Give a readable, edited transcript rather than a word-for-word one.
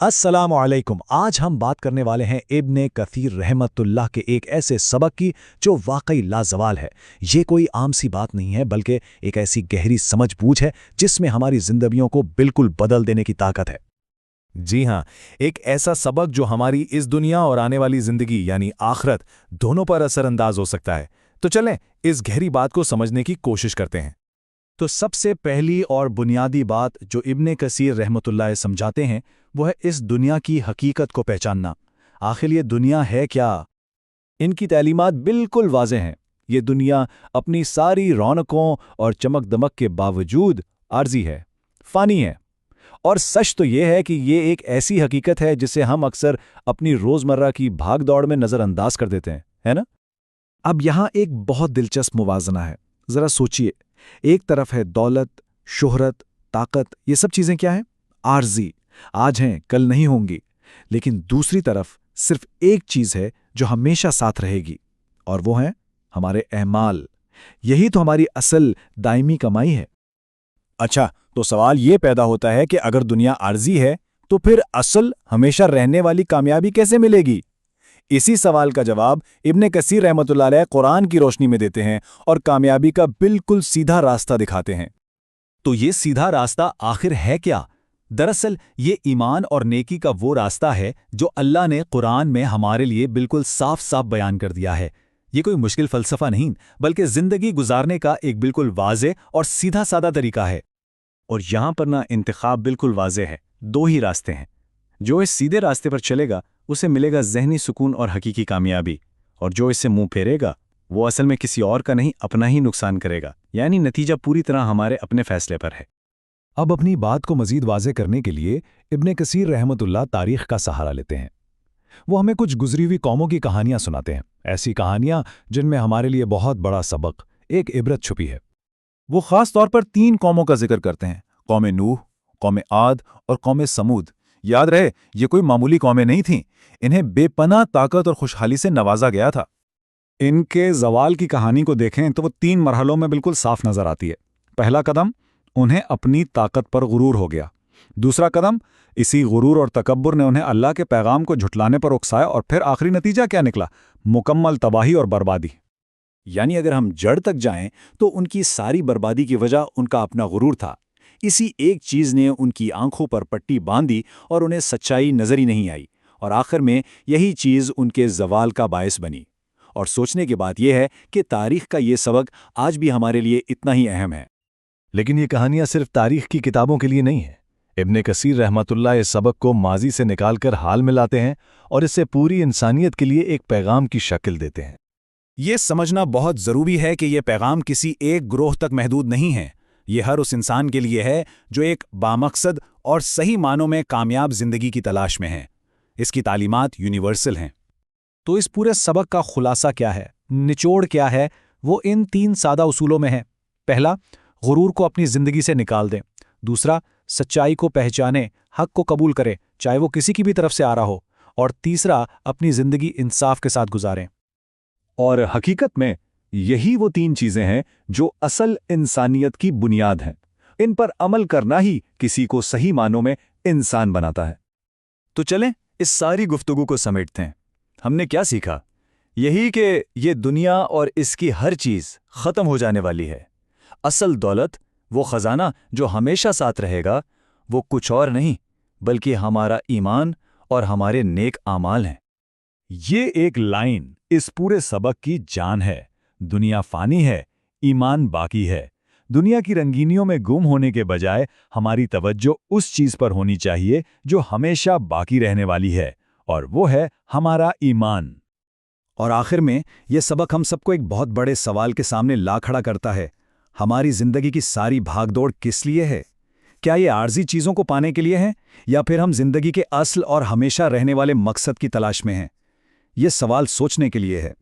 अस्सलाम वालेकुम। आज हम बात करने वाले हैं इब्ने कसीर रहमतुल्लाह के एक ऐसे सबक की जो वाकई लाजवाल है। ये कोई आम सी बात नहीं है, बल्कि एक ऐसी गहरी समझ-बूझ है जिसमें हमारी जिंदगियों को बिल्कुल बदल देने की ताकत है। जी हाँ, एक ऐसा सबक जो हमारी इस दुनिया और आने वाली जिंदगी यानी आखिरत दोनों पर असरअंदाज हो सकता है। तो चलें इस गहरी बात को समझने की कोशिश करते हैं। तो सबसे पहली और बुनियादी बात जो इब्ने कसीर रहमतुल्लाह समझाते हैं वो है इस दुनिया की हकीकत को पहचानना। आखिर ये दुनिया है क्या? इनकी तालीमात बिल्कुल वाज़ेह हैं। ये दुनिया अपनी सारी रौनकों और चमक दमक के बावजूद आर्जी है, फ़ानी है। और सच तो ये है कि ये एक ऐसी हकीकत है जिसे हम अक्सर अपनी रोज़मर्रा की भाग दौड़ में नज़रअंदाज कर देते हैं, है ना? अब यहाँ एक बहुत दिलचस्प मुवाजना है। ज़रा सोचिए, एक तरफ है दौलत, शोहरत, ताकत, ये सब चीज़ें क्या हैं? आर्जी, आज हैं कल नहीं होंगी। लेकिन दूसरी तरफ सिर्फ एक चीज़ है जो हमेशा साथ रहेगी, और वो है हमारे अहमाल। यही तो हमारी असल दायमी कमाई है। अच्छा, तो सवाल ये पैदा होता है कि अगर दुनिया आर्जी है तो फिर असल हमेशा रहने वाली कामयाबी कैसे मिलेगी? इसी सवाल का जवाब इब्ने कसीर रहमतुल्लाह अलैह कुरान की रोशनी में देते हैं और कामयाबी का बिल्कुल सीधा रास्ता दिखाते हैं। तो ये सीधा रास्ता आखिर है क्या? दरअसल ये ईमान और नेकी का वो रास्ता है जो अल्लाह ने कुरान में हमारे लिए बिल्कुल साफ साफ बयान कर दिया है। ये कोई मुश्किल फ़लसफ़ा नहीं, बल्कि ज़िंदगी गुजारने का एक बिल्कुल वाज़े और सीधा सादा तरीका है। और यहाँ पर ना इंतखाब बिल्कुल वाज़े है। दो ही रास्ते हैं। जो इस सीधे रास्ते पर चलेगा उसे मिलेगा ज़हनी सुकून और हकीकी कामयाबी, और जो इससे मुंह फेरेगा वो असल में किसी और का नहीं, अपना ही नुकसान करेगा। यानी नतीजा पूरी तरह हमारे अपने फैसले पर है। अब अपनी बात को मज़ीद वाज़े करने के लिए इब्ने कसीर रहमतुल्लाह तारीख़ का सहारा लेते हैं। वो हमें कुछ गुजरी हुई कौमों की कहानियाँ सुनाते हैं, ऐसी कहानियाँ जिनमें हमारे लिए बहुत बड़ा सबक, एक इबरत छुपी है। वो ख़ास तौर पर 3 कौमों का जिक्र करते हैं, कौम नूह, कौम आद और कौम समूद। याद रहे, ये कोई मामूली कौमें नहीं थीं। इन्हें बेपनाह ताकत और खुशहाली से नवाजा गया था। इनके ज़वाल की कहानी को देखें तो वो 3 मरहलों में बिल्कुल साफ नज़र आती है। पहला कदम, उन्हें अपनी ताकत पर गुरूर हो गया। दूसरा कदम, इसी गुरूर और तकब्बुर ने उन्हें अल्लाह के पैगाम को झुटलाने पर उकसाया, और फिर आखिरी नतीजा क्या निकला? मुकम्मल तबाही और बर्बादी। यानी अगर हम जड़ तक जाएं तो उनकी सारी बर्बादी की वजह उनका अपना गुरूर था। इसी एक चीज़ ने उनकी आंखों पर पट्टी बांधी और उन्हें सच्चाई नजर ही नहीं आई, और आखिर में यही चीज़ उनके ज़वाल का बायस बनी। और सोचने की बात यह है कि तारीख़ का ये सबक आज भी हमारे लिए इतना ही अहम है। लेकिन ये कहानियाँ सिर्फ तारीख़ की किताबों के लिए नहीं है। इब्ने कसीर रहमतुल्लाह इस सबक को माजी से निकालकर हाल में लाते हैं और इससे पूरी इंसानियत के लिए एक पैगाम की शक्ल देते हैं। ये समझना बहुत ज़रूरी है कि ये पैगाम किसी एक ग्रोह तक महदूद नहीं है। ये हर उस इंसान के लिए है जो एक बामकसद और सही मानों में कामयाब ज़िंदगी की तलाश में है। इसकी तालीमात यूनिवर्सल हैं। तो इस पूरे सबक का खुलासा क्या है, निचोड़ क्या है? वो इन 3 सादा उसूलों में है। पहला, गुरूर को अपनी ज़िंदगी से निकाल दें। दूसरा, सच्चाई को पहचाने, हक को कबूल करें, चाहे वो किसी की भी तरफ से आ रहा हो। और तीसरा, अपनी ज़िंदगी इंसाफ के साथ गुजारें। और हकीकत में यही वो 3 चीज़ें हैं जो असल इंसानियत की बुनियाद हैं। इन पर अमल करना ही किसी को सही मानों में इंसान बनाता है। तो चलें इस सारी गुफ्तगू को समेटते हैं। हमने क्या सीखा? यही कि ये दुनिया और इसकी हर चीज़ ख़त्म हो जाने वाली है। असल दौलत, वो ख़जाना जो हमेशा साथ रहेगा, वो कुछ और नहीं बल्कि हमारा ईमान और हमारे नेक आमाल हैं। ये एक लाइन इस पूरे सबक की जान है। दुनिया फ़ानी है, ईमान बाकी है। दुनिया की रंगीनियों में गुम होने के बजाय हमारी तवज्जो उस चीज़ पर होनी चाहिए जो हमेशा बाकी रहने वाली है, और वो है हमारा ईमान। और आखिर में ये सबक हम सबको एक बहुत बड़े सवाल के सामने ला खड़ा करता है। हमारी ज़िंदगी की सारी भागदौड़ किस लिए है? क्या ये आर्जी चीज़ों को पाने के लिए है, या फिर हम ज़िंदगी के असल और हमेशा रहने वाले मकसद की तलाश में हैं? ये सवाल सोचने के लिए है।